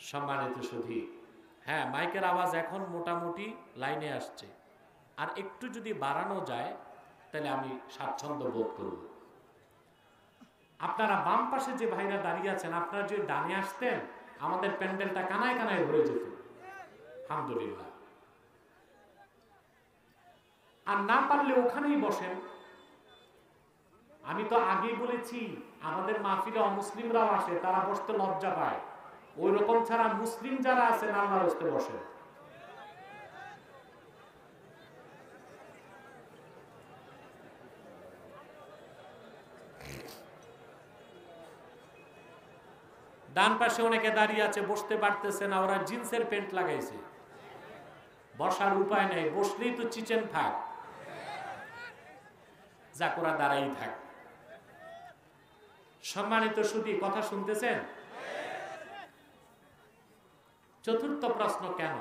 সম্মানিত সুধী, হ্যাঁ, মাইকের আওয়াজ এখন মোটামুটি লাইনে আসছে, আর একটু যদি বাড়ানো যায় তাহলে আমি স্বাচ্ছন্দ্য বোধ করব। আপনারা বাম পাশে যে ভাইরা দাঁড়িয়ে আছেন, আপনারা যদি ডানে আসতেন আমাদের প্যান্ডেলটা কানায় কানায় ভরে যেত। আলহামদুলিল্লাহ। আর না পারলে ওখানেই বসেন। আমি তো আগেই বলেছি, আমাদের মাহফিলে অমুসলিমরাও আসে, তারা বসতে লজ্জা পায়। ওই রকম ছাড়া মুসলিম যারা আছেন আল্লাহর হস্তে বসেন। ডান পাশে অনেকে দাঁড়িয়ে আছে, বসতে পারতেছে না, ওরা জিন্সের প্যান্ট লাগাইছে, বসার উপায় নেই, বসলেই তো চিচেন থাক, যা করা দাঁড়াই থাক। সম্মানিত সুধী, কথা শুনতেছেন? চতুর্থ প্রশ্ন, কেন?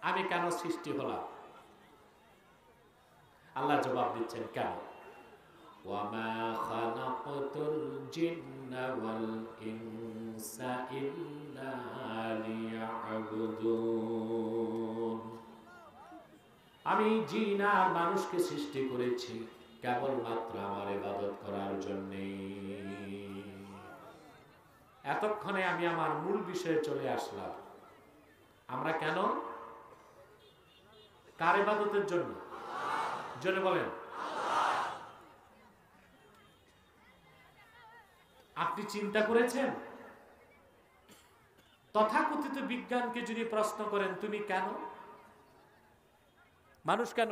আমি কেন সৃষ্টি হলাম? আল্লাহ জবাব দিচ্ছেন, কেন? ওয়ামা খালাকতুল জিন্না ওয়াল ইনসা ইল্লা লিয়াবুদুন। আমি জিন আর মানুষকে সৃষ্টি করেছি কেবলমাত্র আমার ইবাদত করার জন্য। এতক্ষণে আমি আমার মূল বিষয়ে চলে আসলাম। আমরা কেন? কার ইবাদতের জন্য? জোরে বলেন। আপনি চিন্তা করেছেন? তথাকথিত বিজ্ঞানকে যদি প্রশ্ন করেন, তুমি কেন, মানুষ কেন,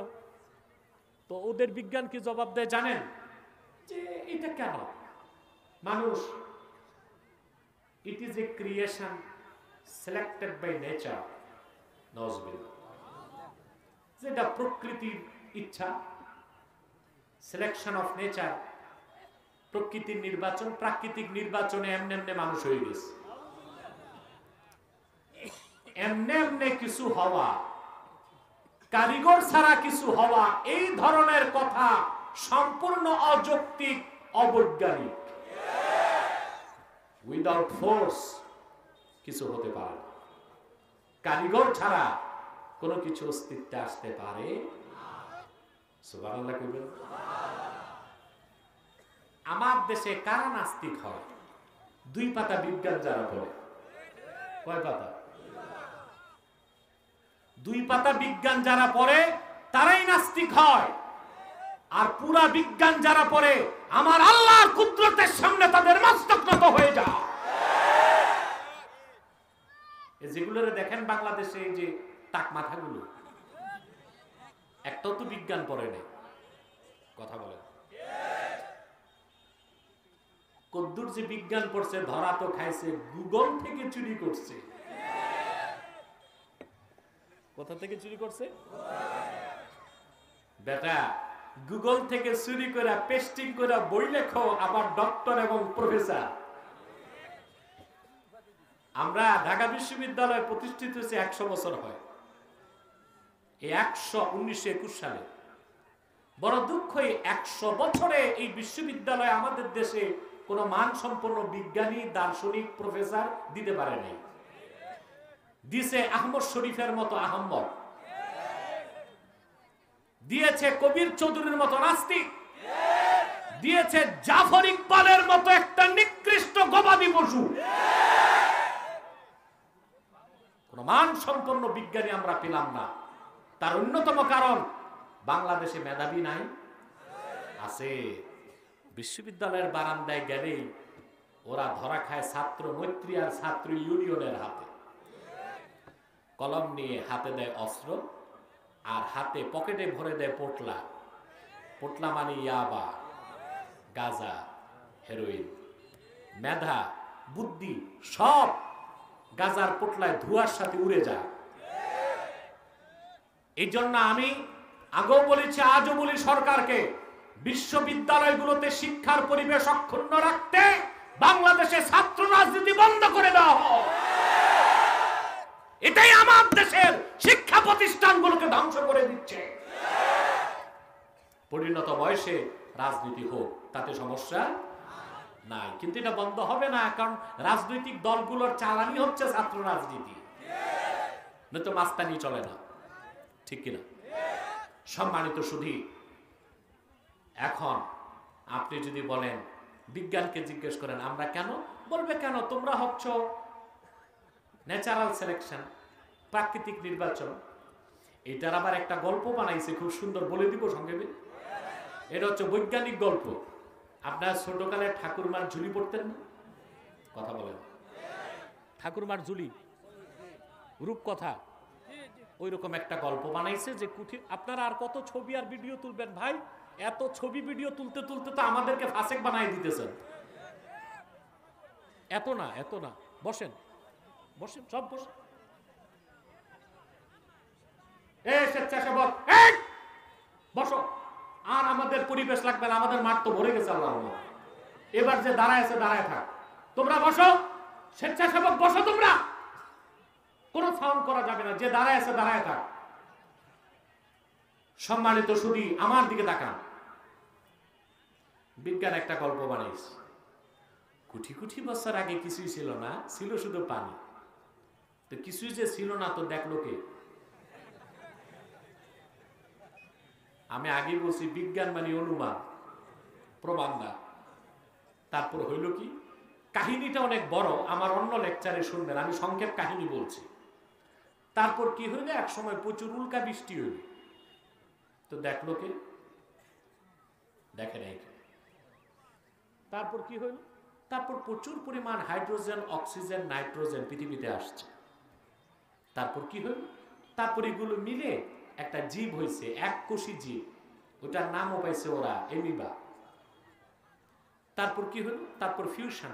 তো ওদের বিজ্ঞান কি জবাব দেয় জানেন? যে এটা কেন মানুষ, it is a creation selected by nature. নজবিল্লাহ। যেটা প্রকৃতির ইচ্ছা, সিলেকশন অফ নেচার, প্রকৃতির নির্বাচন, প্রাকৃতিক নির্বাচনে এমনি এমনি মানুষ হয়ে গেছে। এমনি এমনি কিছু হওয়া, কারিগর ছাড়া কিছু হওয়া, এই ধরনের কথা সম্পূর্ণ অযৌক্তিক, অবৈজ্ঞানিক। উইদাউট ফোর্স কিছু হতে পারে না। কারিগর ছাড়া কোনো কিছু অস্তিত্বে আসতে পারে? সুবহানাল্লাহ কইবেন। আমার দেশে কারা নাস্তিক হয়? দুই পাতা বিজ্ঞান যারা পড়ে। কয় পাতা? দুই পাতা বিজ্ঞান যারা পড়ে তারাই নাস্তিক হয়। আর পুরা বিজ্ঞান যারা পড়ে, আমার আল্লাহর কুদরতের সামনে তাদের মস্তক নত হয়ে যায়। যেগুলো দেখেন বাংলাদেশে, এই যে টাক মাথাগুলো, একটাও তো বিজ্ঞান পড়ে নেই। কথা বলেন। কদ্দুর যে বিজ্ঞান পড়ছে, ধরা তো খাইছে, গুগল থেকে চুরি করছে। কোথা থেকে চুরি করছে? বেটা, গুগল থেকে চুরি করে পেস্টিং করে বই লেখো, আবার ডক্টর এবং প্রফেসর। আমরা ঢাকা বিশ্ববিদ্যালয় প্রতিষ্ঠিত হয়েছে 100 বছর হয়। এই 1921 সালে। বড় দুঃখ, এই 100 বছরে এই বিশ্ববিদ্যালয় আমাদের দেশে কোন মানসম্পন্ন বিজ্ঞানী, দার্শনিক, প্রফেসর দিতে পারে নাই। দিয়েছে আহমদ শরীফের মতো আহম্মদ, দিয়েছে কবির চৌধুরীর মতো নাস্তিক, দিয়েছে জাফর ইকবালের মতো একটা নিকৃষ্ট গবাদি পশু। কোন মানসম্পন্ন বিজ্ঞানী আমরা পেলাম না। তার অন্যতম কারণ, বাংলাদেশে মেধাবী নাই? আছে। বিশ্ববিদ্যালয়ের বারান্দায় গেলেই ওরা ধরা খায় ছাত্র মৈত্রী আর ছাত্র ইউনিয়নের হাতে। কলম নিয়ে হাতে দেয় অস্ত্র, আর হাতে পকেটে ভরে দেয় পোটলা। পোটলা মানে ইয়াবা, গাঁজা, হেরোইন। মেধা, বুদ্ধি সব গাঁজার পোটলায় ধোঁয়ার সাথে উড়ে যায়। এই জন্য আমি আগেও বলেছি, আজও বলি সরকারকে, বিশ্ববিদ্যালয়গুলোতে শিক্ষার পরিবেশ অক্ষুণ্ণ রাখতে বাংলাদেশে ছাত্র রাজনীতি বন্ধ করে দেওয়া হয়। এটাই আমার দেশের শিক্ষা প্রতিষ্ঠানগুলোকে ধ্বংস করে দিচ্ছে। পরিণত বয়সে রাজনীতি হোক, তাতে সমস্যা। নাই, কিন্তু এটা বন্ধ হবে না, কারণ রাজনৈতিক দলগুলোর চালানি হচ্ছে ছাত্র রাজনীতি, নয়তো মাস্তানি চলে না, ঠিক কিনা? সম্মানিত সুধী, এখন আপনি যদি বলেন, বিজ্ঞানকে জিজ্ঞেস করেন আমরা কেন, বলবে কেন তোমরা হচ্ছ ন্যাচারাল সিলেকশন, প্রাকৃতিক নির্বাচন। এটার আবার একটা গল্প বানাইছে, খুব সুন্দর, বলে দিব সংক্ষেপে। এটা হচ্ছে বৈজ্ঞানিক গল্প। আপনার ছোটকালে ঠাকুরমার ঝুলি পড়তেন না? কথা বলেন। ঠাকুরমার ঝুলি, রূপকথা, ওই রকম একটা গল্প বানাইছে যে আপনারা আর কত ছবি আর ভিডিও তুলবেন ভাই, এত ছবি ভিডিও তুলতে তুলতে তো আমাদেরকে ফাসেক বানাই দিতেছেন। এত না, বসেন বসেন, সব বসেন। স্বেচ্ছাসেবক বসো, আর আমাদের পরিবেশ লাগবে না, আমাদের মাঠ তো ভরে গেছে আল্লাহ। এবার যে দাঁড়ায় আছে দাঁড়ায় থাক, তোমরা বসো, স্বেচ্ছাসেবক বসো, তোমরা কোনো সাউন্ড করা যাবে না, যে দাঁড়ায় আছে দাঁড়ায় থাক। সম্মানিত সুধী, আমার দিকে তাকান। বিজ্ঞান একটা গল্প বানাইছে। কোটি কোটি বছর আগে কিছুই ছিল না, ছিল শুধু পানি। তো কিছুই যে ছিল না তো দেখলো কে? আমি আগে বলছি বিজ্ঞান মানে অনুমান, প্রমাণ না। তারপর হইল কি, কাহিনীটা অনেক বড়, আমার অন্য লেকচারে শুনবেন, আমি সংক্ষেপ কাহিনী বলছি। তারপর কি হইল, এক সময় প্রচুর উল্কা বৃষ্টি হইল। তো দেখলো কে? দেখে নাই। তারপর কি হইল? তারপর প্রচুর পরিমাণ হাইড্রোজেন, অক্সিজেন, নাইট্রোজেন পৃথিবীতে আসছে। তারপর কি হইল? তারপর এগুলো মিলে একটা জীব হয়েছে, এককোষী জীব, ওটার নামও পাইছে ওরা এমিবা। তারপর কি হলো? তারপর ফিউশন,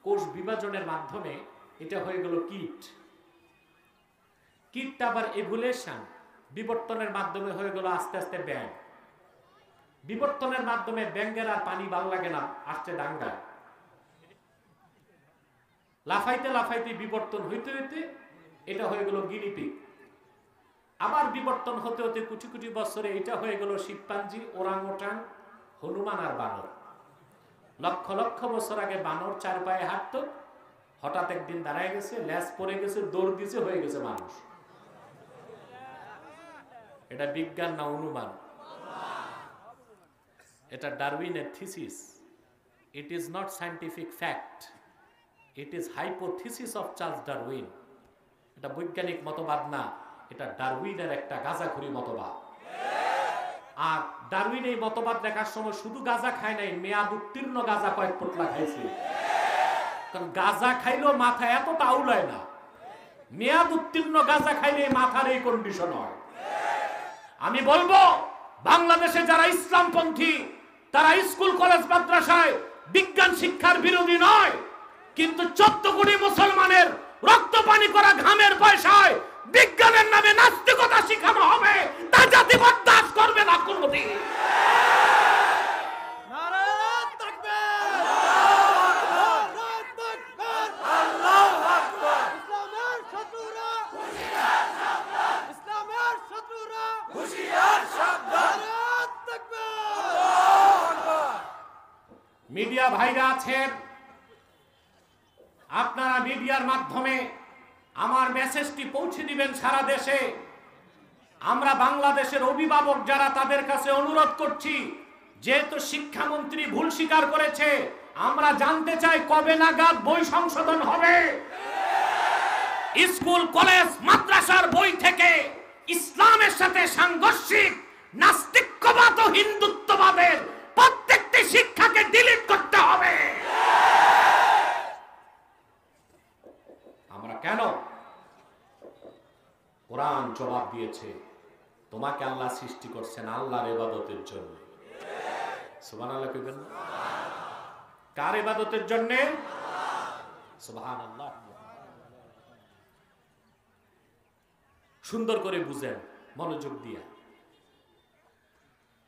কোষ বিভাজনের মাধ্যমে এটা হয়ে গেল কীট। কীটটা আবার এভুলেশন, বিবর্তনের মাধ্যমে হয়ে গেল আস্তে আস্তে ব্যাঙ। বিবর্তনের মাধ্যমে ব্যাঙের আর পানি ভালো লাগে না, আসছে ডাঙ্গায়। লাফাইতে লাফাইতে বিবর্তন হইতে হইতে এটা হয়ে গেল গিনিপিগ। আবার বিবর্তন হতে হতে কোটি কোটি বছরে এটা হয়ে গেল শিম্পাঞ্জি, ওরাংওটাং, হনুমান আর বানর। লক্ষ লক্ষ বছর আগে বানর চার পায়ে হাঁটতো, হঠাৎ একদিন দাঁড়ায় গেছে, ল্যাস পড়ে গেছে, দৌড় দিছে, হয়ে গেছে মানুষ। এটা বিজ্ঞান না অনুমান? এটা ডারউইনের thesis. It is not scientific fact, it is hypothesis of Charles Darwin. এটা বৈজ্ঞানিক মতবাদ না, এটা ডারউইনের একটা গাঁজাখুরি মতবাদ। আর ডারউইন এই মতবাদ লেখার সময় শুধু গাঁজা খায় নাই, মেয়াদ উত্তীর্ণ গাঁজা কয়েক পোটলা খাইছে। কারণ গাঁজা খাইলেও মাথা এত তাউলায় না, মেয়াদ উত্তীর্ণ গাঁজা খাইলে মাথার এই কন্ডিশন হয়। আমি বলবো, বাংলাদেশে যারা ইসলামপন্থী তারা স্কুল কলেজ মাদ্রাসায় বিজ্ঞান শিক্ষার বিরোধী নয়, কিন্তু 14 কোটি মুসলমানের রক্ত পানি করা ঘামের পয়সায় বিজ্ঞানের নামে নাস্তিকতা শিখানো হবে, তা জাতি বরদাস্ত করবে না কোনদিন। মিডিয়া ভাইরা আছেন, আপনারা মিডিয়ার মাধ্যমে আমার মেসেজটি পৌঁছে দিবেন সারা দেশে। আমরা বাংলাদেশের অভিভাবক যারা, তাদের কাছে অনুরোধ করছি, যেহেতু শিক্ষামন্ত্রী ভুল স্বীকার করেছে, আমরা জানতে চাই কবে নাগাদ বই সংশোধন হবে। স্কুল কলেজ মাদ্রাসার বই থেকে ইসলামের সাথে সাংঘর্ষিক নাস্তিক্যবাদ ও হিন্দুত্ববাদের প্রত্যেকটি শিক্ষাকে ডিলিট করতে হবে। আমরা কেন? কোরআন জবাব দিয়েছে, তোমাকে আল্লাহ সৃষ্টি করছেন আল্লাহর ইবাদতের জন্য। সুবহানাল্লাহ কইবেন না? কার ইবাদতের জন্য? সুবহানাল্লাহ। সুন্দর করে বুঝেন, মনোযোগ দিয়া।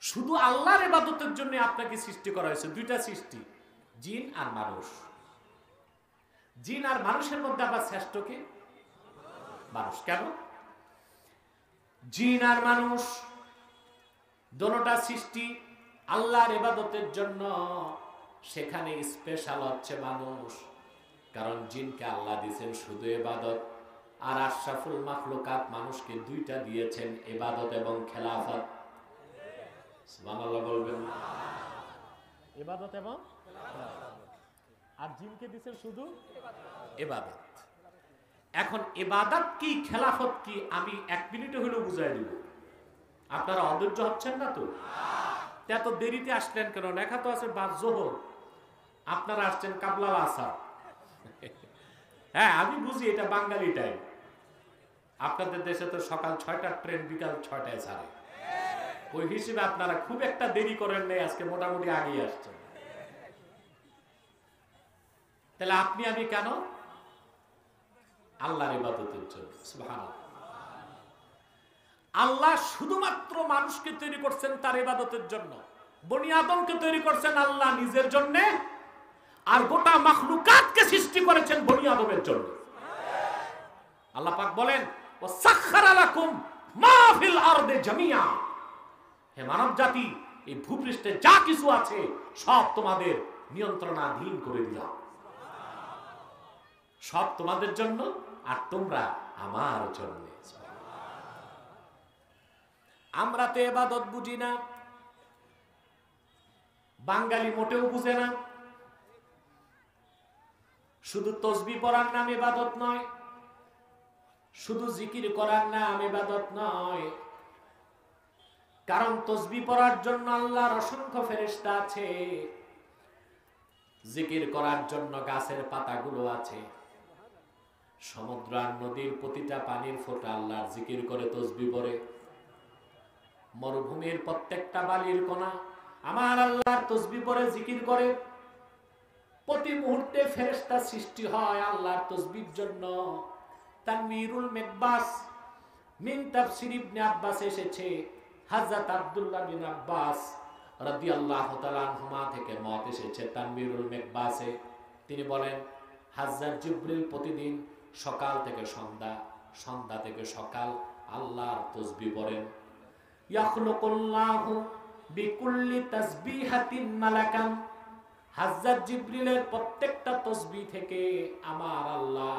শুধু আল্লাহর ইবাদতের জন্য আপনাকে সৃষ্টি করা হয়েছে। দুইটা সৃষ্টি, জিন আর মানুষ। জিন আর মানুষের মধ্যে আবার শ্রেষ্ঠ কে? মানুষ। কেন? জিন আর মানুষ দোনোটা সৃষ্টি আল্লাহর ইবাদতের জন্য। সেখানে স্পেশাল হচ্ছে মানুষ, কারণ জিনকে আল্লাহ দিয়েছেন শুধু ইবাদত, আর আশরাফুল মাখলুকাত মানুষকে দুইটা দিয়েছেন, ইবাদত এবং খেলাফত। সুবহানাল্লাহ বলবেন। ইবাদত এবং আর জিনকে দিয়েছেন শুধু ইবাদত। এখন ইবাদত কি খেলাফত কি আমি 1 মিনিটে হলেও বুঝাই দিব। আপনারা অধৈর্য হচ্ছেন না তো? এত দেরিতে আসলেন কেন? লেখা তো আছে 5 জোহর, আপনারা আসছেন কাবলাল আসর। হ্যাঁ আমি বুঝি, এটা বাঙালি টাইম। আপনাদের দেশে তো সকাল 6টার ট্রেন বিকাল 6টায় ছাড়ে, ওই হিসেবে আপনারা খুব একটা দেরি করেন নাই, আজকে মোটামুটি আগেই আসছেন। তাহলে আপনি আমি কেন? আল্লাহর ইবাদতের জন্য। সুবহানাল্লাহ। আল্লাহ শুধুমাত্র মানুষকে তৈরি করছেন তার ইবাদতের জন্য, বনি আদমকে তৈরি করছেন আল্লাহ নিজের জন্য, আর গোটা মাখলুকাতকে সৃষ্টি করেছেন বনি আদমের জন্য। আল্লাহ পাক বলেন, ওয়াসাখখারা লাকুম মা ফিল আরদি জামিয়া, হে মানব জাতি, এই ভূপৃষ্ঠে যা কিছু আছে সব তোমাদের নিয়ন্ত্রণাধীন করে দিলাম, সব তোমাদের জন্য আর তোমরা আমার জন্য। আমরা তো ইবাদত বুঝি না, বাঙালি মোটেও বুঝে না। শুধু তাসবিহ পড়ার নাম ইবাদত নয়, শুধু জিকির করার নাম ইবাদত নয়, কারণ তাসবিহ পড়ার জন্য আল্লাহর অসংখ্য ফেরেশতা আছে, জিকির করার জন্য গাছের পাতাগুলো আছে, সমুদ্র আর নদীর প্রতিটা পানির ফোঁটা আল্লাহর জিকির করে তাসবিহ পড়ে, মরুভূমির প্রত্যেকটা বালির কণা আমার আল্লাহর তাসবিহ পড়ে জিকির করে। প্রতি মুহূর্তে ফেরেশতা সৃষ্টি হয় আল্লাহর তাসবিহর জন্য। তানবীরুল মিকবাস মিন তাফসীর ইবনে আব্বাস এসেছে, হযরত আব্দুল্লাহ বিন আব্বাস রাদিয়াল্লাহু তাআলা আনহুমা থেকে মত এসেছে তানবীরুল মিকবাসে, তিনি বলেন হযরত জিবরিল প্রতিদিন সকাল থেকে সন্ধ্যা, সন্ধ্যা থেকে সকাল আল্লাহর তাসবিহ পড়েন। ইয়াখলুকুল্লাহু বিকুল্লি তাসবিহাতিন মালাকান, হযরত জিবরিলের প্রত্যেকটা তাসবিহ থেকে আমার আল্লাহ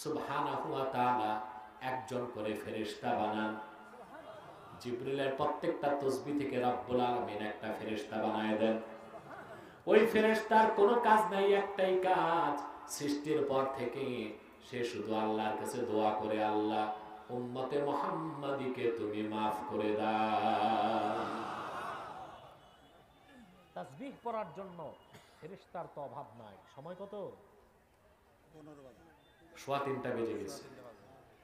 সুবহানাহু ওয়া তাআলা একজন করে ফেরেশতা বানান। জিবরিলের প্রত্যেকটা তাসবিহ থেকে রব্বুল আলামিন একটা ফেরেশতা বানায় দেন। ওই ফেরেশতার কোনো কাজ নাই, একটাই কাজ, সৃষ্টির পর থেকে সে শুধু আল্লাহর কাছে দোয়া করে, আল্লাহ উম্মতে মুহাম্মাদীকে তুমি মাফ করে দাও। তাসবিহ পড়ার জন্য ফেরেশতার তো অভাব নাই। সময় কত? 3:15 বেজে গেছে,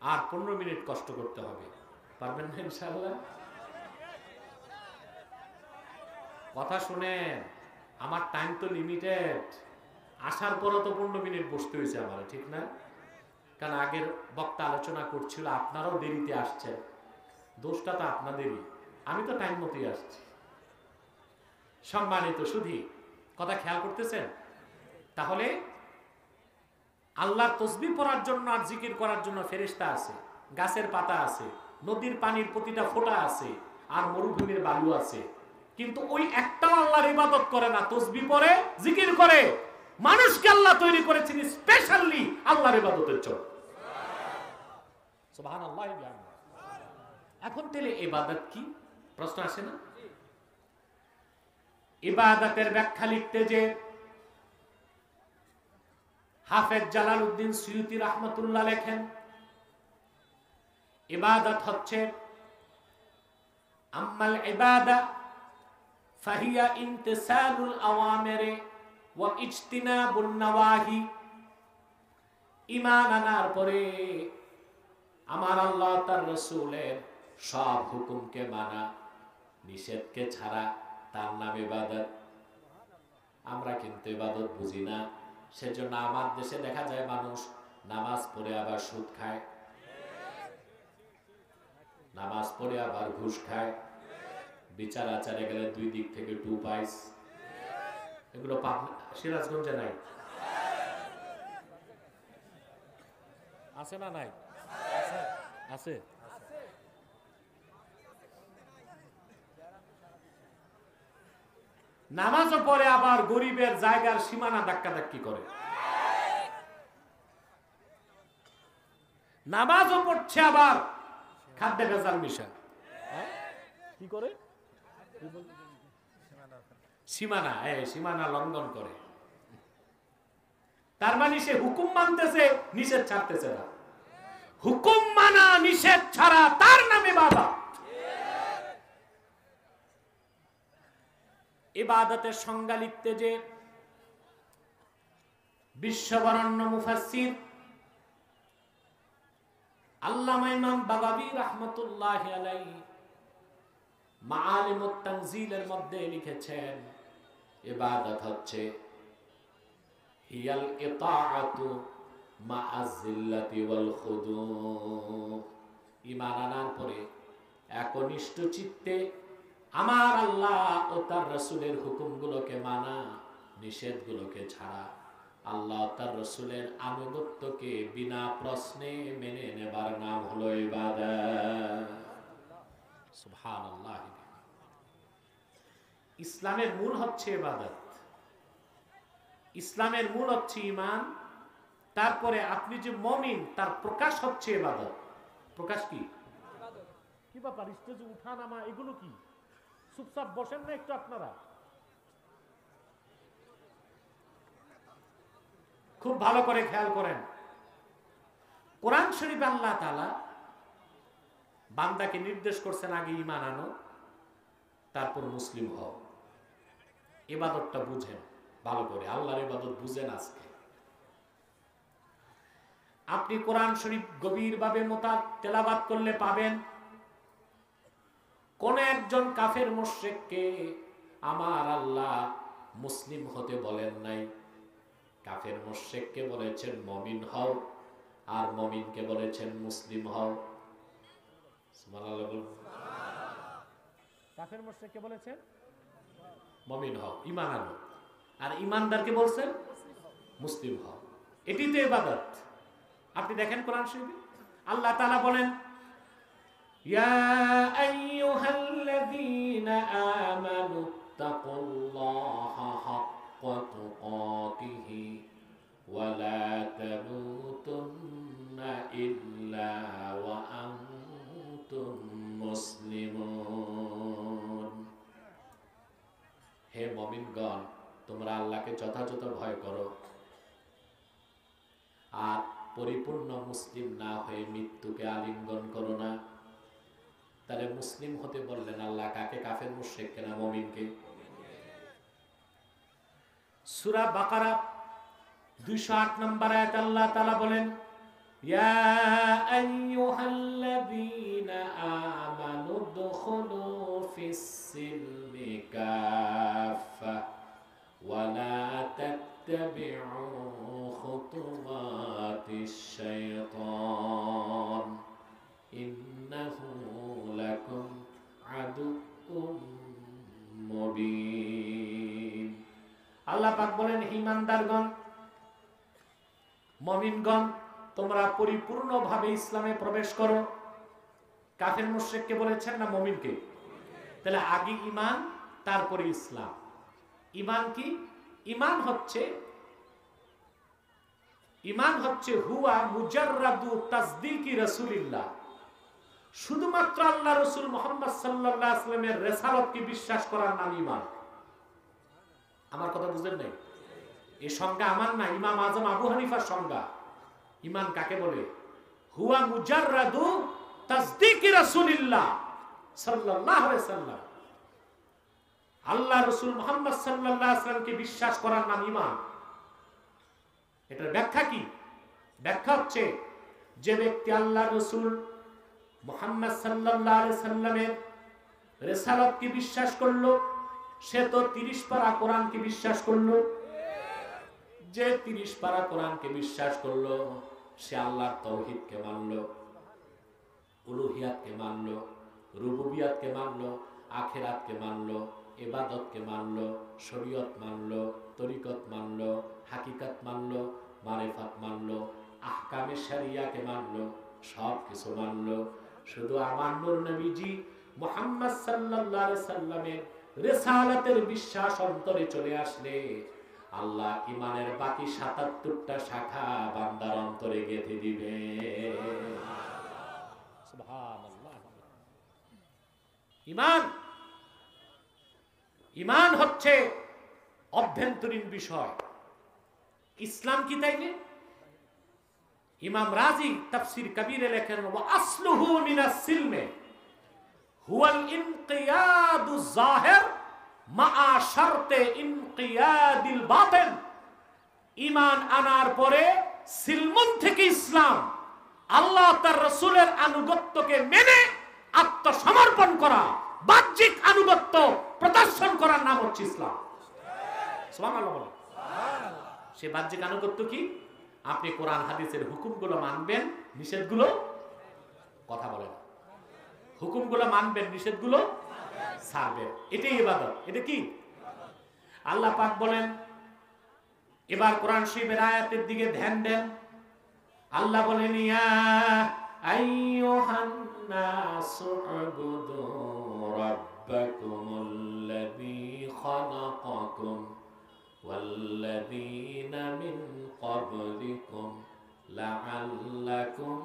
আর 15 মিনিট কষ্ট করতে হবে। পারবেন না ইনশাআল্লাহ? কথা শুনেন, আমার টাইম তো লিমিটেড, আসার পরও তো 15 মিনিট বসতে হয়েছে আমার, ঠিক না? কারণ আগের বক্তা আলোচনা করছিল আপনারাও দেরিতে আসছেন, দোষটা তো আপনাদেরই, আমি তো টাইম মতোই আসছি। সম্মানিত সুধী, কথা খেয়াল করতেছেন? তাহলে আল্লাহর তাসবিহ পড়ার জন্য আর জিকির করার জন্য ফেরেশতা আছে, গাছের পাতা আছে, নদীর পানির প্রতিটা ফোঁটা আছে, আর মরুভূমির বালু আছে, কিন্তু ওই একটাও আল্লাহর ইবাদত করে না, তাসবিহ পড়ে, জিকির করে। মানুষকে আল্লাহ তৈরি করেছেন স্পেশালি আল্লাহর ইবাদতের জন্য। সুবহানাল্লাহ। এখন তাহলে ইবাদত কি? প্রশ্ন আসে না? ইবাদতের ব্যাখ্যা লিখতে যে হাফেজ জালালউদ্দিন সুয়ুতী রাহমাতুল্লাহ লেখেন, ইবাদত হচ্ছে আম্মাল ইবাদা ফাহিয়া ইমতিসালুল আওয়ামিরি ওয়া ইজতিনাবুন নাওয়াহি। ঈমান আনার পরে আমার আল্লাহ তার রাসূলের সব হুকুমকে মানা, নিষেধকে ছাড়া, তার নাম ইবাদত। আমরা কিন্তু ইবাদত বুঝি না, সেজন্য আমার দেশে দেখা যায় মানুষ নামাজ পড়ে আবার সুদ খায়, নামাজ পড়ে আবার ঘুষ খায়, বিচার আচারে গেলে 2 দিক থেকে 2 পাইস। এগুলো সিরাজগঞ্জে নাই? আছে না নাই? আছে। নামাজও পড়ে আবার গরিবের জায়গার সীমানা ধাক্কাধাক্কি করে। নামাজও পড়ছে আবার খাদ্যে ভেজাল মিশা কি করে, সীমানা লঙ্ঘন করে। তার মানে সে হুকুম মানতেছে, নিষেধ ছাড়তেছে না। হুকুম মানা নিষেধ ছাড়া তার নামে ইবাদত। ইবাদতের সংজ্ঞা লিখতে যে বিশ্ববরেণ্য মুফাসসির আল্লামা ইমাম বাগাবী রাহমাতুল্লাহি আলাইহি মাআলিমুত তানজিলের মধ্যে লিখেছেন, ইবাদত হচ্ছে হিয়াল ইতাআতু মা'আজ জিল্লাতি ওয়াল খুদু। ঈমান আনার পরে একনিষ্ঠ চিত্তে আমার আল্লাহ ও তার রাসূলের হুকুমগুলোকে মানা, নিষেধগুলোকে ছাড়া, আল্লাহ তার রাসূলের আনুগত্যকে বিনা প্রশ্নে মেনে নেবার নাম হলো ইবাদত। সুবহানাল্লাহ। ইসলামের মূল হচ্ছে ইবাদত, ইসলামের মূল হচ্ছে ঈমান। তারপরে আপনি যে মুমিন তার প্রকাশ হচ্ছে ইবাদত। প্রকাশ কি? কি ব্যাপার, স্টেজে উঠা নামা এগুলো কি? চুপচাপ বসেন না একটু আপনারা? খুব ভালো করে খেয়াল করেন, কোরআন শরীফে আল্লাহ তাআলা বান্দাকে নির্দেশ করছেন আগে ঈমান আনো, তারপর মুসলিম হও। ইবাদতটা বুঝেন ভালো করে, আল্লাহর ইবাদত বুঝেন। আজকে আপনি কোরআন শরীফ গভীরভাবে তেলাওয়াত করলে পাবেন কোন একজন কাফের মুশরিককে আমার আল্লাহ মুসলিম হতে বলেন নাই। কাফের মুশরিককে বলেছেন মুমিন হও, আর মুমিনকে বলেছেন মুসলিম হও। সুবহানাল্লাহ। কাফের মুশরিককে বলেছেন মুমিন হও, ঈমান আনো, আর ঈমানদারকে বলছেন মুসলিম হও। এটি তো ইবাদত। আপনি দেখেন কোরআন শরীফে আল্লাহ তাআলা বলেন, ইয়া আইয়ুহাল্লাযীনা আমানু তাকুল্লাহা হাক্কা তুকাতিহি ওয়া লা তামুতুন্না ইল্লা ওয়া আনতুম মুসলিমুন। হে মুমিনগণ, তোমরা আল্লাহকে যথাযথ ভয় করো, আর পরিপূর্ণ মুসলিম না হয়ে মৃত্যুকে আলিঙ্গন করো না। তাহলে মুসলিম হতে বললেন আল্লাহ কাকে? কাফের মুশরিককে না মুমিনকে? সূরা বাকারা 208 নম্বর আয়াত আল্লাহ তাআলা বলেন, ইয়া আইয়ুহাল্লাযীনা আমানু দুখুলু ফিস-সিলমি কাফা ওয়া লা তাত্তাবিউ খুতুওয়াতিশ শাইতান ইন্নাহু লাকুম আদুউম মুবিন। আল্লাহ পাক বলেন, ঈমানদারগণ, মুমিনগণ, তোমরা পরিপূর্ণভাবে ইসলামে প্রবেশ করো। কাফের মুশরিককে বলেছেন না মুমিনকে? তাহলে আগে ঈমান, তারপরে ইসলাম। ঈমান কি? ঈমান হচ্ছে হুয়া মুজাররাদু তাসদীকি রাসূলিল্লাহ। শুধুমাত্র আল্লাহ রাসূল মুহাম্মদ সাল্লাল্লাহু আলাইহি ওয়াসাল্লামের রিসালাতকে বিশ্বাস করার নাম ঈমান। আমার কথা বুঝেন নাই? এই সংজ্ঞা আমার না, ইমাম আজম আবু হানিফার সংজ্ঞা। ঈমান কাকে বলে? হুয়া মুজাররাদু তাসদীকি রাসূলিল্লাহ সাল্লাল্লাহু আলাইহি ওয়াসাল্লাম। আল্লাহ রাসূল মুহাম্মদ সাল্লাল্লাহু আলাইহি ওয়াসাল্লামকে বিশ্বাস করার নাম ঈমান। এটার ব্যাখ্যা কি? ব্যাখ্যা হচ্ছে, যে ব্যক্তি আল্লাহ রাসূল মুহাম্মদ সাল্লাল্লাহু আলাইহি ওয়াসাল্লামের রিসালাতকে বিশ্বাস করলো, সে তো 30 পারা কোরআনকে বিশ্বাস করলো। যে 30 পারা কোরআনকে বিশ্বাস করলো, সে আল্লাহর তাওহীদকে মানলো, উলুহিয়াতকে মানলো, রুবুবিয়াতকে মানলো, আখিরাতকে মানলো, ইবাদতকে মানলো, শরীয়ত মানলো, তরিকত মানলো, হাকিকত মানলো, মারিফাত মানলো, আহকামে শরিয়াকে মানলো, সব কিছু মানলো। শুধু আমার নূর নবীজি মুহাম্মদ সাল্লাল্লাহু আলাইহি সাল্লামের রিসালাতের বিশ্বাস অন্তরে চলে আসলে আল্লাহ ইমানের বাকি ৭৭টা শাখা বান্দার অন্তরে গেঁথে দিবে। সুবহানাল্লাহ। ইমান, ইমান হচ্ছে অভ্যন্তরীণ বিষয়। ইসলাম কি তাইলে? ইমাম রাজি তাফসীর কবীরে লেখেন, ওয়া আসলুহু মিনাস সিলমে হুয়াল ইনকিয়াদুজ যাহির মাআ শারতে ইনকিয়াদিল বাতিন। ঈমান আনার পরে সিলমন থেকে ইসলাম, আল্লাহ তার রাসূলের আনুগত্যকে মেনে আত্মসমর্পণ করা, বাহ্যিক আনুগত্য প্রদর্শন করার নাম হচ্ছে ইসলাম। সুবহানাল্লাহ বলেন। সে বাহ্যিক আনুগত্য কি? আপনি কোরআন হাদিসের হুকুমগুলো মানবেন, নিষেধগুলো কথা বলেন, হুকুমগুলো মানবেন, নিষেধগুলো ছাড়বেন, এটাই ইবাদত। এটা কি? আল্লাহ পাক বলেন, এবার কোরআন শরীফের আয়াতের দিকে ধ্যান দেন। আল্লাহ বলেন, ইয়া আইয়ুহান নাসু উবুদু রাব্বাকুমুল্লাযী খালাকাকুম ওয়াল্লাযীনা মিন ক্বাবলিকুম লাআল্লাকুম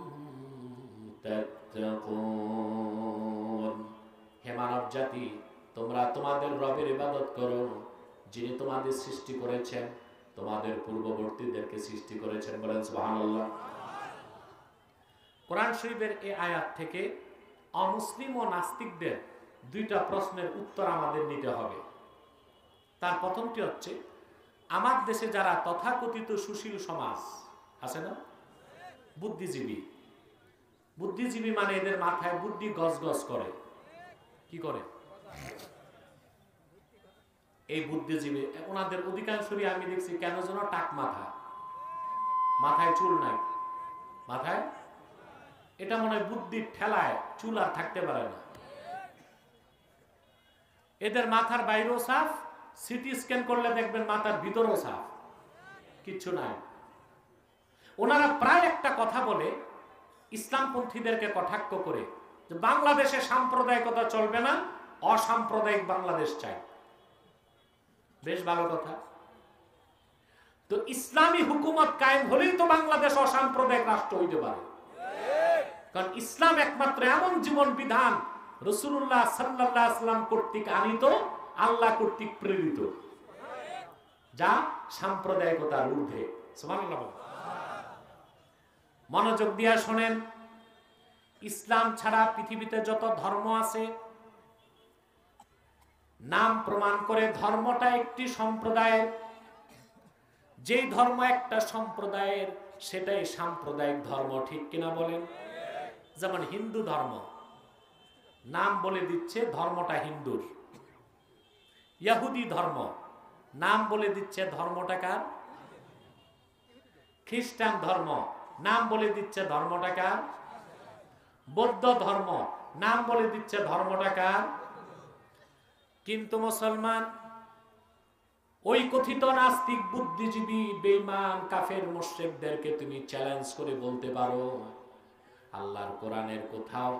তাত্তাকুন। হে মানব জাতি, তোমরা তোমাদের রবের ইবাদত করো, যিনি তোমাদের সৃষ্টি করেছেন, তোমাদের পূর্ববর্তীদেরকে সৃষ্টি করেছেন। বলেন সুবহানাল্লাহ। কোরআন শরীফের এই আয়াত থেকে অমুসলিম ও নাস্তিকদের দুইটা প্রশ্নের উত্তর আমাদের নিতে হবে। তার প্রথমটি হচ্ছে, আমার দেশে যারা তথাকথিত সুশীল সমাজ আছে না, বুদ্ধিজীবী, বুদ্ধিজীবী মানে এদের মাথায় বুদ্ধি গজগজ করে। কি করে? এই বুদ্ধিজীবী ওনাদের অধিকাংশই আমি দেখছি কেন যেন টাক মাথা, মাথায় চুল নাই, মাথায় এটা মনে হয় বুদ্ধির ঠেলায় চুল আর থাকতে পারে না। এদের মাথার বাইরেও সাফ, সিটি স্ক্যান করলে দেখবেন মাথার ভিতরেও সাফ, কিচ্ছু নাই। ওনারা প্রায় একটা কথা বলে ইসলামপন্থীদেরকে কটাক্ষ করে যে বাংলাদেশে সাম্প্রদায়িকতা চলবে না, অসাম্প্রদায়িক বাংলাদেশ চাই। বেশ ভালো কথা। তো ইসলামী হুকুমত কায়েম হলেই তো বাংলাদেশ অসাম্প্রদায়িক রাষ্ট্র হইতে পারে। কারণ ইসলাম একমাত্র এমন জীবন বিধান রাসূলুল্লাহ সাল্লাল্লাহু আলাইহি ওয়াসাল্লাম কর্তৃক আনিত, আল্লাহ কর্তৃক প্রেরিত, যা সাম্প্রদায়িকতার ঊর্ধ্বে। সুবহানাল্লাহ। মনোযোগ দিয়া শোনেন, ইসলাম ছাড়া পৃথিবীতে যত ধর্ম আছে, নাম প্রমাণ করে ধর্মটা একটি সম্প্রদায়ের। যেই ধর্ম একটা সম্প্রদায়ের সেটাই সাম্প্রদায়িক ধর্ম, ঠিক কিনা বলেন? যেমন হিন্দু ধর্ম, নাম বলে দিচ্ছে ধর্মটা হিন্দুর। ইহুদি ধর্ম, নাম বলে দিচ্ছে ধর্মটা কার? খ্রিস্টান ধর্ম, নাম বলে দিচ্ছে ধর্মটা কার? বৌদ্ধ ধর্ম, নাম বলে দিচ্ছে ধর্মটা কার? কিন্তু মুসলমান, ওই কথিত নাস্তিক, বুদ্ধিজীবী, বেঈমান, কাফের, মুশরিকদেরকে তুমি চ্যালেঞ্জ করে বলতে পারো আল্লাহর কোরআনের কোথাও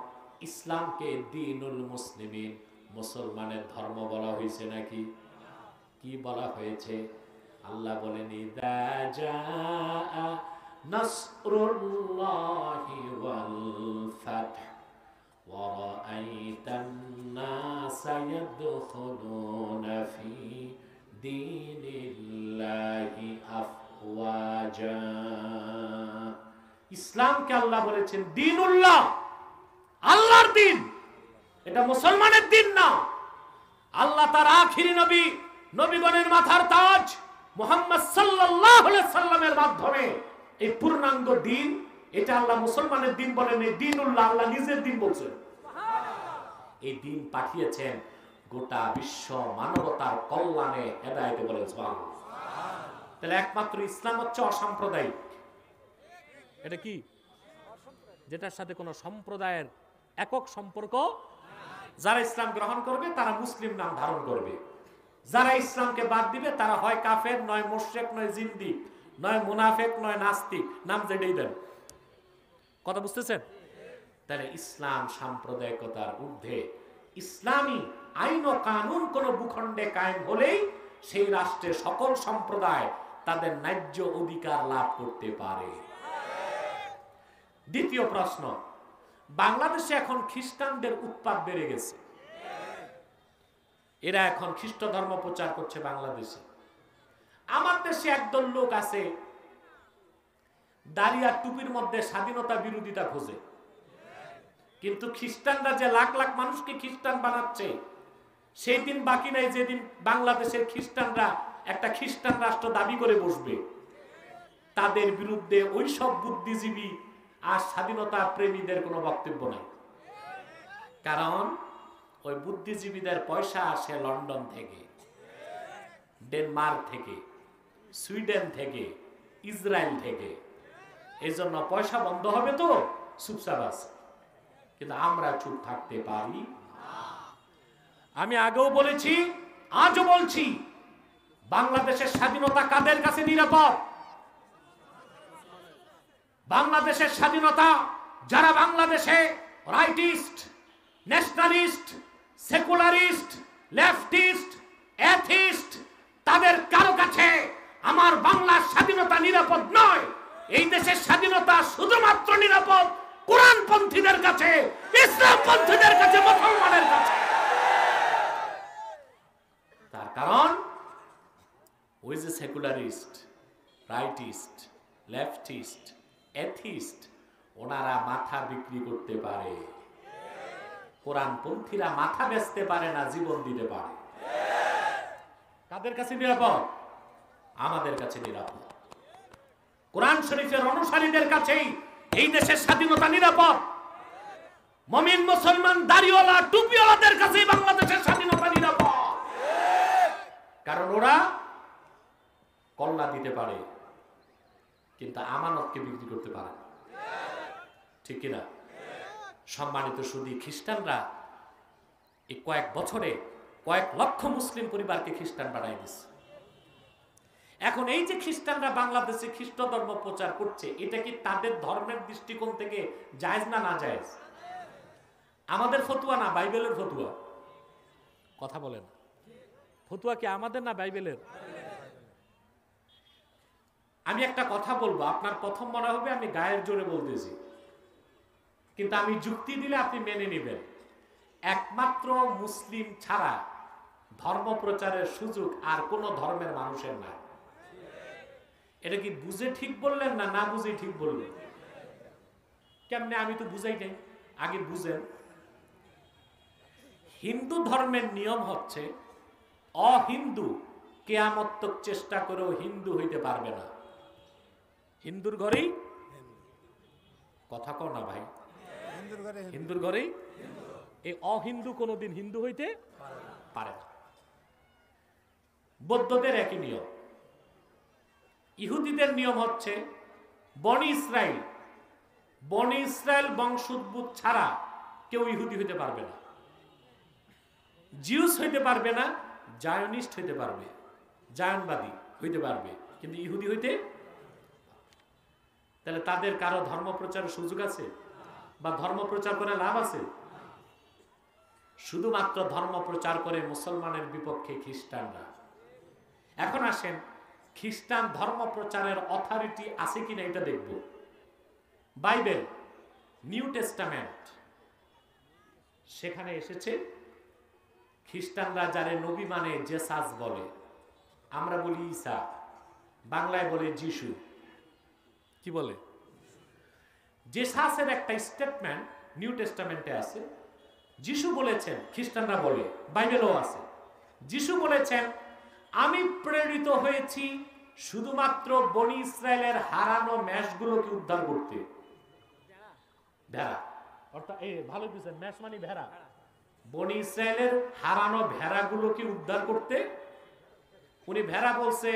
ইসলামকে দ্বীনুল মুসলিমিন, মুসলমানের ধর্ম বলা হয়েছে নাকি? কি বলা হয়েছে? আল্লাহ বলেন, ইযা জাআ নাসরুল্লাহি ওয়াল ফাতহ ওয়া রাআইতান নাসা ইয়াদখুলুনা ফি দীনিল্লাহি আফওয়াজা। ইসলামকে আল্লাহ বলেছেন দ্বীনুল্লাহ, আল্লাহর দ্বীন। এটা মুসলমানের দ্বীন না। আল্লাহ তার আখিরি নবী, নবীগণের মাথার তাজ মুহাম্মদ সাল্লাল্লাহু আলাইহি সাল্লামের মাধ্যমে এই পূর্ণাঙ্গ দ্বীন, এটা আল্লাহ মুসলমানের দ্বীন বলেন, এই দ্বীনুল্লাহ আল্লাহ নিজের দ্বীন বলছেন। এই দ্বীন পাঠিয়েছেন গোটা বিশ্ব মানবতার কল্যাণে, হেদায়েতে। বলেন সুবহানাল্লাহ। তাহলে একমাত্র ইসলাম হচ্ছে অসাম্প্রদায়িক। এটা কি? যেটার সাথে কোনো সম্প্রদায়ের একক সম্পর্ক। যারা ইসলাম গ্রহণ করবে তারা মুসলিম নাম ধারণ করবে, যারা ইসলামকে বাদ দিবে তারা হয় কাফের, নয় মুশরিক, নয় জিন্দিক, নয় মুনাফিক, নয় নাস্তিক, নাম যেটাই দেন। কথা বুঝতেছেন? তাহলে ইসলাম সাম্প্রদায়িকতার ঊর্ধ্বে, ইসলামী আইন ও কানুন কোন ভূখণ্ডে কায়েম হলেই সেই রাষ্ট্রে সকল সম্প্রদায় তাদের ন্যায্য অধিকার লাভ করতে পারে। দ্বিতীয় প্রশ্ন, বাংলাদেশে এখন খ্রিস্টানদের উৎপাত বেড়ে গেছে। এরা এখন খ্রিস্ট ধর্ম প্রচার করছে বাংলাদেশে। আমার দেশে একদল লোক আছে দাড়ি আর টুপির মধ্যে স্বাধীনতা বিরোধিতা খোঁজে, কিন্তু খ্রিস্টানরা যে লাখ লাখ মানুষকে খ্রিস্টান বানাচ্ছে, সেই দিন বাকি নাই যেদিন বাংলাদেশের খ্রিস্টানরা একটা খ্রিস্টান রাষ্ট্র দাবি করে বসবে। তাদের বিরুদ্ধে ওই সব বুদ্ধিজীবী আর স্বাধীনতা প্রেমীদের কোনো বক্তব্য নাই, কারণ ওই বুদ্ধিজীবীদের পয়সা আসে লন্ডন থেকে, ডেনমার্ক থেকে, সুইডেন থেকে, ইসরায়েল থেকে। এই জন্য পয়সা বন্ধ হবে তো চুপচাপ আছে, কিন্তু আমরা চুপ থাকতে পারি। আমি আগেও বলেছি, আজও বলছি, বাংলাদেশের স্বাধীনতা কাদের কাছে নিরাপদ? বাংলাদেশের স্বাধীনতা যারা বাংলাদেশে rightist, nationalist, secularist, leftist, atheist, তাদের কারো কাছে আমার বাংলার স্বাধীনতা নিরাপদ নয়। এই দেশের স্বাধীনতা শুধুমাত্র নিরাপদ কোরআনপন্থীদের কাছে, ইসলামপন্থীদের কাছে, মুসলমানের কাছে। তার কারণ ওই যে সেকুলারিস্ট, রাইটিস্ট, লেফটিস্ট, এথিস্ট, ওনারা মাথা বিক্রি করতে পারে, কোরআনপন্থীরা মাথা বেচতে পারে না, জীবন দিতে পারে। কাদের কাছে নিরাপদ? আমাদের কাছে নিরাপদ। কোরআন শরীফের অনুসারীদের কাছেই এই দেশের স্বাধীনতা নিরাপদ। মুমিন মুসলমান দাড়িওয়ালা টুপিওয়ালাদের কাছেই বাংলাদেশের স্বাধীনতা নিরাপদ, কারণ ওরা কল্লা দিতে পারে কিন্তু আমানতকে বিক্রি করতে পারে, ঠিক কিনা? সম্মানিত সুধী, খ্রিস্টানরা এই কয়েক বছরে কয়েক লক্ষ মুসলিম পরিবারকে খ্রিস্টান বানাই দিচ্ছে। এখন এই যে খ্রিস্টানরা বাংলাদেশে খ্রিস্ট ধর্ম প্রচার করছে, এটা কি তাদের ধর্মের দৃষ্টিকোণ থেকে জায়েজ না না জায়েজ? আমাদের ফতুয়া না বাইবেলের ফতুয়া? কথা বলেন, ফতুয়া কি আমাদের না বাইবেলের? আমি একটা কথা বলবো, আপনার প্রথম মনে হবে আমি গায়ের জোরে বলতেছি, কিন্তু আমি যুক্তি দিলে আপনি মেনে নেবেন। একমাত্র মুসলিম ছাড়া ধর্ম প্রচারের সুযোগ আর কোন ধর্মের মানুষের নাই। এটা কি বুঝে ঠিক বললেন না না বুঝে ঠিক বললেন? কেমনে? আমি তো বুঝাই নাই, আগে বুঝেন। হিন্দু ধর্মের নিয়ম হচ্ছে অহিন্দু কিয়ামত তক চেষ্টা করেও হিন্দু হইতে পারবে না। হিন্দুর ঘরেই কথা কও না ভাই, হিন্দুর ঘরেই এই অহিন্দু কোনদিন হিন্দু হইতে পারে না। বৌদ্ধদের একই নিয়ম। ইহুদিদের নিয়ম হচ্ছে বনি ইসরায়েল বংশোদ্ভূত ছাড়া কেউ ইহুদি হইতে পারবে না। জিউস হইতে পারবে না, জায়নিস্ট হইতে পারবে, জায়নবাদী হইতে পারবে, কিন্তু ইহুদি হইতে। তাহলে তাদের কারো ধর্ম প্রচারের সুযোগ আছে বা ধর্ম প্রচার করে লাভ আছে? শুধুমাত্র ধর্ম প্রচার করে মুসলমানের বিপক্ষে খ্রিস্টানরা। এখন আসেন, খ্রিস্টান ধর্ম প্রচারের অথরিটি আছে কিনা এটা দেখব। বাইবেল, নিউ টেস্টামেন্ট, সেখানে এসেছে খ্রিস্টানরা যারে নবী মানে জেসাস বলে, আমরা বলি ঈসা, বাংলায় বলে যিশু। কি বলে? জেসাসের একটা স্টেটমেন্ট নিউ টেস্টামেন্টে আছে। যিশু বলেছেন, খ্রিস্টানরা বলে, বাইবেলও আছে, যিশু বলেছেন আমি প্রেরিত হয়েছি শুধুমাত্র বনি ইসরায়েলের হারানো মেষগুলোকে উদ্ধার করতে। ভেড়া অর্থাৎ ভালো বুঝছেন, মেষ মানে ভেড়া। বনি ইসরায়েলের হারানো ভেড়াগুলোকে উদ্ধার করতে। উনি ভেড়া বলছে,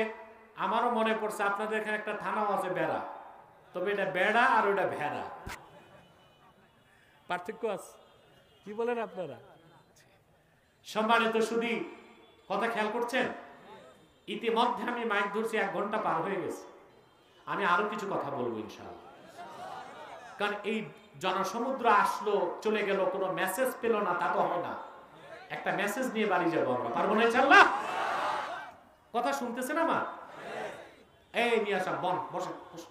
আমারও মনে পড়ছে আপনাদের এখানে একটা থানাও আছে বেড়া, তবে এটা বেড়া আর ওটা ভেড়া, পার্থক্য আছে। কি বলেন আপনারা? সম্মানিত সুধী, কথা খেয়াল করছেন? ইতিমধ্যে আমি মাইক ধরছি, 1 ঘন্টা পার হয়ে গেছে। আমি আরো কিছু কথা বলবো ইনশাআল্লাহ, কারণ এই জনসমুদ্র আসলো চলে গেল, কোনো মেসেজ পেল না, তা তো হয় না। একটা মেসেজ নিয়ে বাড়ি যাবো আমরা, পারবো না ইনশাআল্লাহ? কথা শুনতেছেন আমার? এই নিয়ে আসা বন বসে বসে